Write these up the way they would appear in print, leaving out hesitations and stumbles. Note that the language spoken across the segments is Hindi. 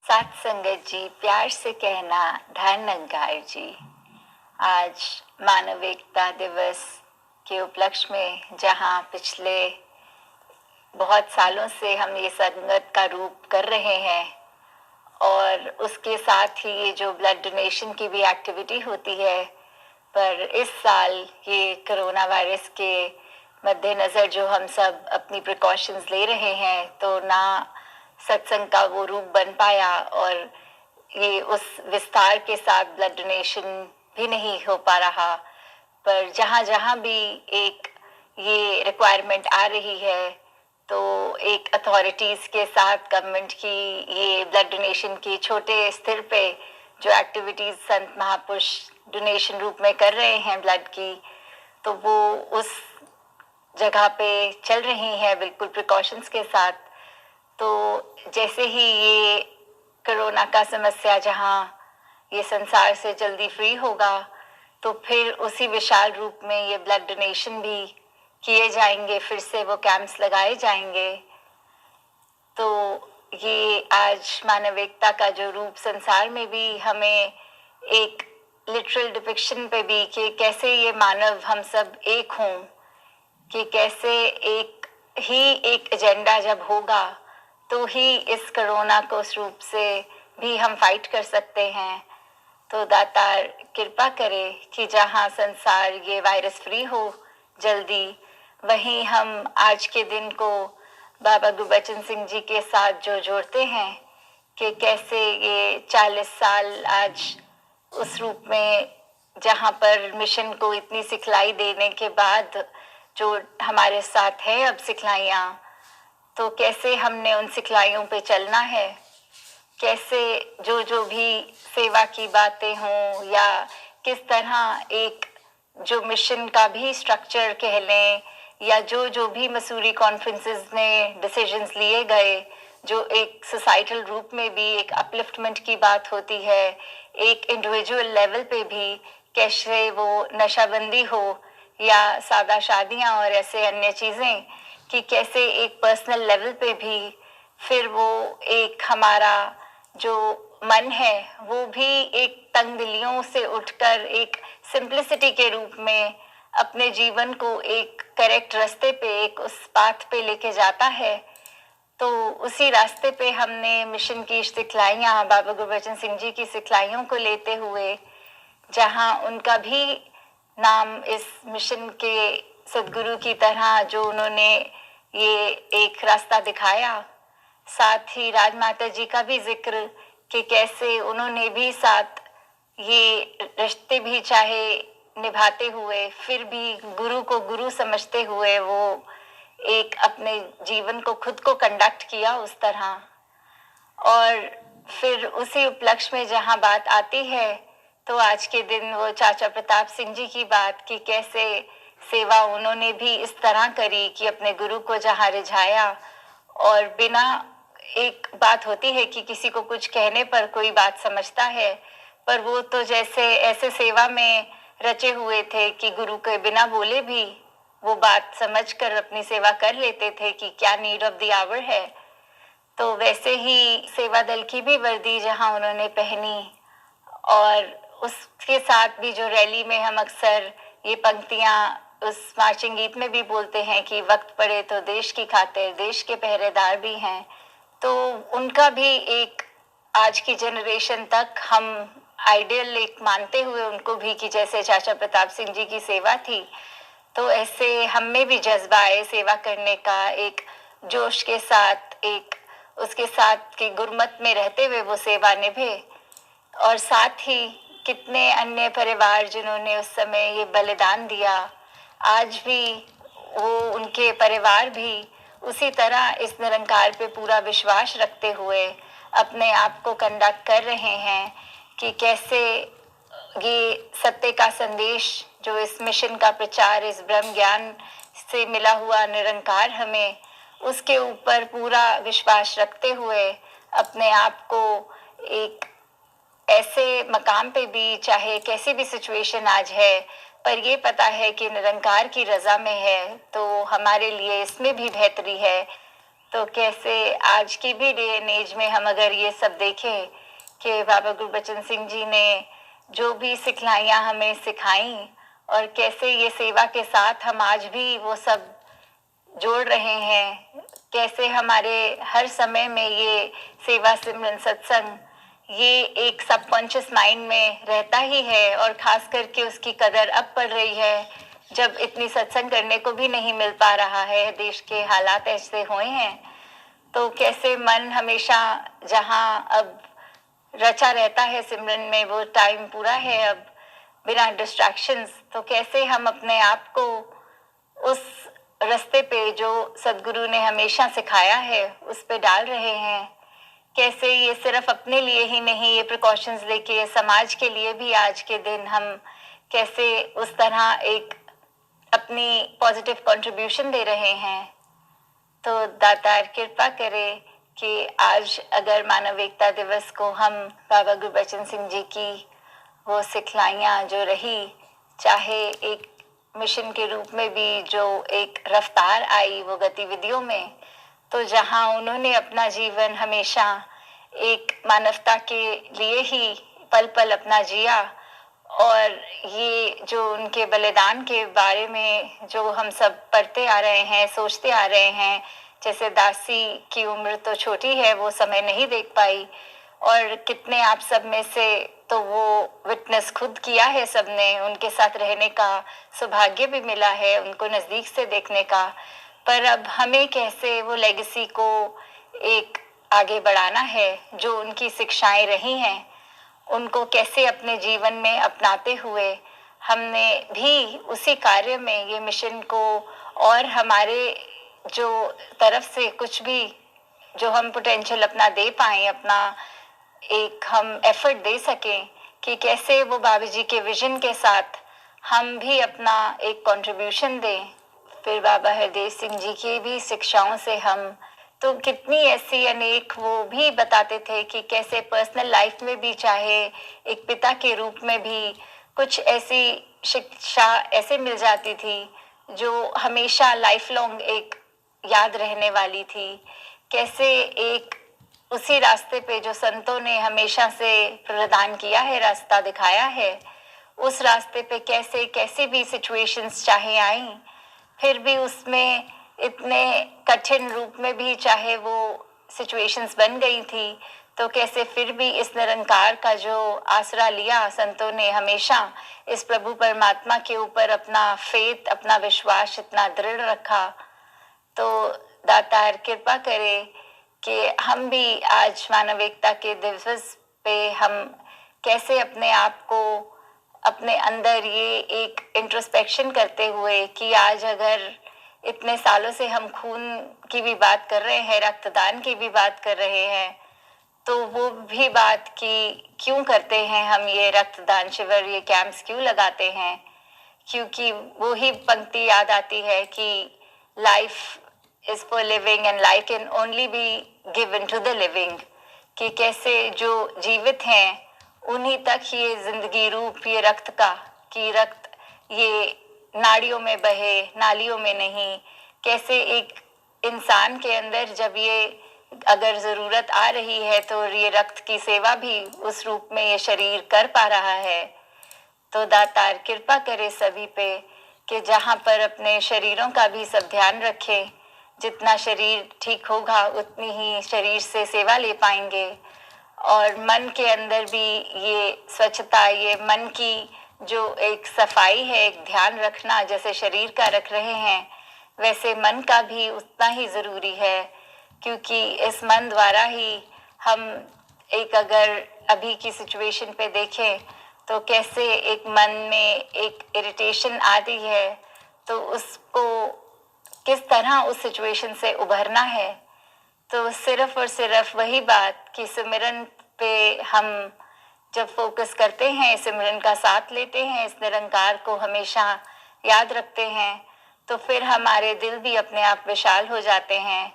साथ संगत जी, प्यार से कहना धन अंगार जी। आज मानव एकता दिवस के उपलक्ष्य में जहां पिछले बहुत सालों से हम ये संगत का रूप कर रहे हैं और उसके साथ ही ये जो ब्लड डोनेशन की भी एक्टिविटी होती है, पर इस साल ये कोरोना वायरस के मद्देनज़र जो हम सब अपनी प्रिकॉशंस ले रहे हैं, तो ना सत्संग का वो रूप बन पाया और ये उस विस्तार के साथ ब्लड डोनेशन भी नहीं हो पा रहा। पर जहाँ जहाँ भी एक ये रिक्वायरमेंट आ रही है, तो एक अथॉरिटीज़ के साथ गवर्नमेंट की ये ब्लड डोनेशन की छोटे स्तर पे जो एक्टिविटीज़ संत महापुरुष डोनेशन रूप में कर रहे हैं ब्लड की, तो वो उस जगह पे चल रही हैं बिल्कुल प्रिकॉशंस के साथ। तो जैसे ही ये कोरोना का समस्या जहाँ ये संसार से जल्दी फ्री होगा, तो फिर उसी विशाल रूप में ये ब्लड डोनेशन भी किए जाएंगे, फिर से वो कैंप्स लगाए जाएंगे। तो ये आज मानविकता का जो रूप संसार में भी हमें एक लिटरल डिपिक्शन पे भी कि कैसे ये मानव हम सब एक हों, कि कैसे एक एजेंडा जब होगा तो ही इस कोरोना को उस रूप से भी हम फाइट कर सकते हैं। तो दातार कृपा करे कि जहाँ संसार ये वायरस फ्री हो जल्दी, वहीं हम आज के दिन को बाबा गुरबचन सिंह जी के साथ जो जोड़ते हैं कि कैसे ये 40 साल आज उस रूप में जहाँ पर मिशन को इतनी सिखलाई देने के बाद जो हमारे साथ है अब सिखलाइयाँ, तो कैसे हमने उन सिखलाइयों पे चलना है, कैसे जो जो भी सेवा की बातें हों या किस तरह एक जो मिशन का भी स्ट्रक्चर कह लें, या जो जो भी मसूरी कॉन्फ्रेंसेस ने डिसीजंस लिए गए, जो एक सोसाइटल रूप में भी एक अपलिफ्टमेंट की बात होती है, एक इंडिविजुअल लेवल पे भी कैसे वो नशाबंदी हो या सादा शादियां और ऐसे अन्य चीज़ें, कि कैसे एक पर्सनल लेवल पे भी फिर वो एक हमारा जो मन है वो भी एक तंग दिलियों से उठकर एक सिंप्लिसिटी के रूप में अपने जीवन को एक करेक्ट रास्ते पे, एक उस पाथ पे लेके जाता है। तो उसी रास्ते पे हमने मिशन की सिखलाइयाँ, बाबा गुरबचन सिंह जी की सिखलाइयों को लेते हुए, जहाँ उनका भी नाम इस मिशन के सदगुरु की तरह जो उन्होंने ये एक रास्ता दिखाया, साथ ही राजमाता जी का भी जिक्र कि कैसे उन्होंने भी साथ ये रिश्ते भी चाहे निभाते हुए फिर भी गुरु को गुरु समझते हुए वो एक अपने जीवन को खुद को कंडक्ट किया उस तरह। और फिर उसी उपलक्ष्य में जहाँ बात आती है, तो आज के दिन वो चाचा प्रताप सिंह जी की बात कि कैसे सेवा उन्होंने भी इस तरह करी कि अपने गुरु को जहाँ रिझाया, और बिना, एक बात होती है कि किसी को कुछ कहने पर कोई बात समझता है, पर वो तो जैसे ऐसे सेवा में रचे हुए थे कि गुरु के बिना बोले भी वो बात समझकर अपनी सेवा कर लेते थे कि क्या नीड ऑफ द आवर है। तो वैसे ही सेवा दल की भी वर्दी जहां उन्होंने पहनी, और उसके साथ भी जो रैली में हम अक्सर ये पंक्तियां उस मार्चिंग गीत में भी बोलते हैं कि वक्त पड़े तो देश की खातिर देश के पहरेदार भी हैं। तो उनका भी एक आज की जनरेशन तक हम आइडियल एक मानते हुए उनको भी कि जैसे चाचा प्रताप सिंह जी की सेवा थी, तो ऐसे हम में भी जज्बा है सेवा करने का, एक जोश के साथ, एक उसके साथ कि गुरमत में रहते हुए वो सेवा निभे। और साथ ही कितने अन्य परिवार जिन्होंने उस समय ये बलिदान दिया, आज भी वो उनके परिवार भी उसी तरह इस निरंकार पे पूरा विश्वास रखते हुए अपने आप को कंडक्ट कर रहे हैं कि कैसे ये सत्य का संदेश जो इस मिशन का प्रचार, इस ब्रह्म ज्ञान से मिला हुआ निरंकार हमें, उसके ऊपर पूरा विश्वास रखते हुए अपने आप को एक ऐसे मकाम पे भी, चाहे कैसी भी सिचुएशन आज है, पर ये पता है कि निरंकार की रजा में है, तो हमारे लिए इसमें भी बेहतरी है। तो कैसे आज की भी डे एंड एज में हम अगर ये सब देखें कि बाबा गुरबचन सिंह जी ने जो भी सिखलाइयाँ हमें सिखाई और कैसे ये सेवा के साथ हम आज भी वो सब जोड़ रहे हैं, कैसे हमारे हर समय में ये सेवा सिमरन सत्संग ये एक सबकॉन्शियस माइंड में रहता ही है और खास करके उसकी कदर अब पड़ रही है जब इतनी सत्संग करने को भी नहीं मिल पा रहा है, देश के हालात ऐसे हुए हैं। तो कैसे मन हमेशा जहाँ अब रचा रहता है सिमरन में, वो टाइम पूरा है अब बिना डिस्ट्रैक्शंस, तो कैसे हम अपने आप को उस रास्ते पे जो सदगुरु ने हमेशा सिखाया है उस पे डाल रहे हैं। कैसे ये सिर्फ अपने लिए ही नहीं, ये प्रिकॉशंस लेके समाज के लिए भी आज के दिन हम कैसे उस तरह एक अपनी पॉजिटिव कंट्रीब्यूशन दे रहे हैं। तो दातार कृपा करे कि आज अगर मानव एकता दिवस को हम बाबा गुरबचन सिंह जी की वो सिखलाइयाँ जो रही, चाहे एक मिशन के रूप में भी जो एक रफ्तार आई वो गतिविधियों में, तो जहाँ उन्होंने अपना जीवन हमेशा एक मानवता के लिए ही पल पल अपना जिया, और ये जो उनके बलिदान के बारे में जो हम सब पढ़ते आ रहे हैं, सोचते आ रहे हैं, जैसे दासी की उम्र तो छोटी है, वो समय नहीं देख पाई, और कितने आप सब में से तो वो विटनेस खुद किया है, सबने उनके साथ रहने का सौभाग्य भी मिला है, उनको नज़दीक से देखने का। पर अब हमें कैसे वो लेगेसी को एक आगे बढ़ाना है, जो उनकी शिक्षाएं रही हैं उनको कैसे अपने जीवन में अपनाते हुए हमने भी उसी कार्य में ये मिशन को और हमारे जो तरफ से कुछ भी जो हम पोटेंशियल अपना दे पाएं, अपना एक हम एफर्ट दे सकें कि कैसे वो बाबा जी के विजन के साथ हम भी अपना एक कंट्रीब्यूशन दें। फिर बाबा हरदेव सिंह जी की भी शिक्षाओं से हम तो कितनी ऐसी अनेक वो भी बताते थे कि कैसे पर्सनल लाइफ में भी, चाहे एक पिता के रूप में भी कुछ ऐसी शिक्षा ऐसे मिल जाती थी जो हमेशा लाइफ लॉन्ग एक याद रहने वाली थी। कैसे एक उसी रास्ते पे जो संतों ने हमेशा से प्रदान किया है, रास्ता दिखाया है, उस रास्ते पे कैसे कैसी भी सिचुएशंस चाहे आई, फिर भी उसमें इतने कठिन रूप में भी चाहे वो सिचुएशंस बन गई थी, तो कैसे फिर भी इस निरंकार का जो आसरा लिया संतों ने, हमेशा इस प्रभु परमात्मा के ऊपर अपना फेथ, अपना विश्वास इतना दृढ़ रखा। तो दातार कृपा करे कि हम भी आज मानव एकता के दिवस पे हम कैसे अपने आप को अपने अंदर ये एक इंट्रोस्पेक्शन करते हुए कि आज अगर इतने सालों से हम खून की भी बात कर रहे हैं, रक्तदान की भी बात कर रहे हैं, तो वो भी बात कि क्यों करते हैं हम ये रक्तदान शिविर, ये कैंप्स क्यों लगाते हैं, क्योंकि वो ही पंक्ति याद आती है कि life is for living and life can only be given to the living, कि कैसे जो जीवित हैं उन्हीं तक ये जिंदगी रूप ये रक्त का, कि रक्त ये नाड़ियों में बहे, नालियों में नहीं। कैसे एक इंसान के अंदर जब ये अगर ज़रूरत आ रही है तो ये रक्त की सेवा भी उस रूप में ये शरीर कर पा रहा है। तो दातार कृपा करे सभी पे कि जहाँ पर अपने शरीरों का भी सब ध्यान रखें, जितना शरीर ठीक होगा उतनी ही शरीर से सेवा ले पाएंगे, और मन के अंदर भी ये स्वच्छता, ये मन की जो एक सफाई है, एक ध्यान रखना जैसे शरीर का रख रहे हैं, वैसे मन का भी उतना ही ज़रूरी है, क्योंकि इस मन द्वारा ही हम एक अगर अभी की सिचुएशन पे देखें तो कैसे एक मन में एक इरिटेशन आती है, तो उसको किस तरह उस सिचुएशन से उभरना है। तो सिर्फ और सिर्फ वही बात कि सिमरन पे हम जब फोकस करते हैं, सिमरन का साथ लेते हैं, इस निरंकार को हमेशा याद रखते हैं, तो फिर हमारे दिल भी अपने आप विशाल हो जाते हैं।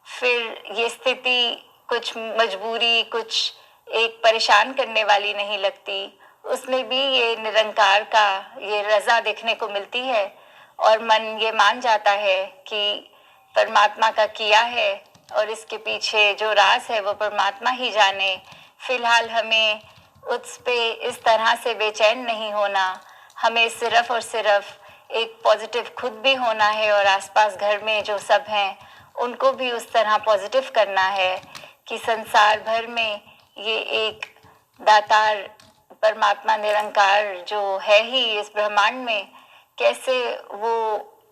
फिर ये स्थिति कुछ मजबूरी, कुछ एक परेशान करने वाली नहीं लगती, उसमें भी ये निरंकार का ये रज़ा देखने को मिलती है, और मन ये मान जाता है कि परमात्मा का किया है और इसके पीछे जो राज है वो परमात्मा ही जाने। फिलहाल हमें उस पे इस तरह से बेचैन नहीं होना, हमें सिर्फ और सिर्फ एक पॉजिटिव खुद भी होना है और आसपास घर में जो सब हैं उनको भी उस तरह पॉजिटिव करना है कि संसार भर में ये एक दातार परमात्मा निरंकार जो है ही इस ब्रह्मांड में, कैसे वो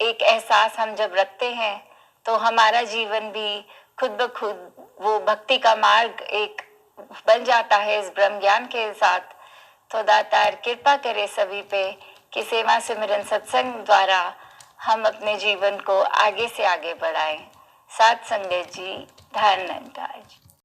एक एहसास हम जब रखते हैं तो हमारा जीवन भी खुद ब खुद वो भक्ति का मार्ग एक बन जाता है इस ब्रह्म ज्ञान के साथ। तो दातार कृपा करे सभी पे कि सेवा सिमरन सत्संग द्वारा हम अपने जीवन को आगे से आगे बढ़ाएं। साथ संगत जी, धन निरंकार जी।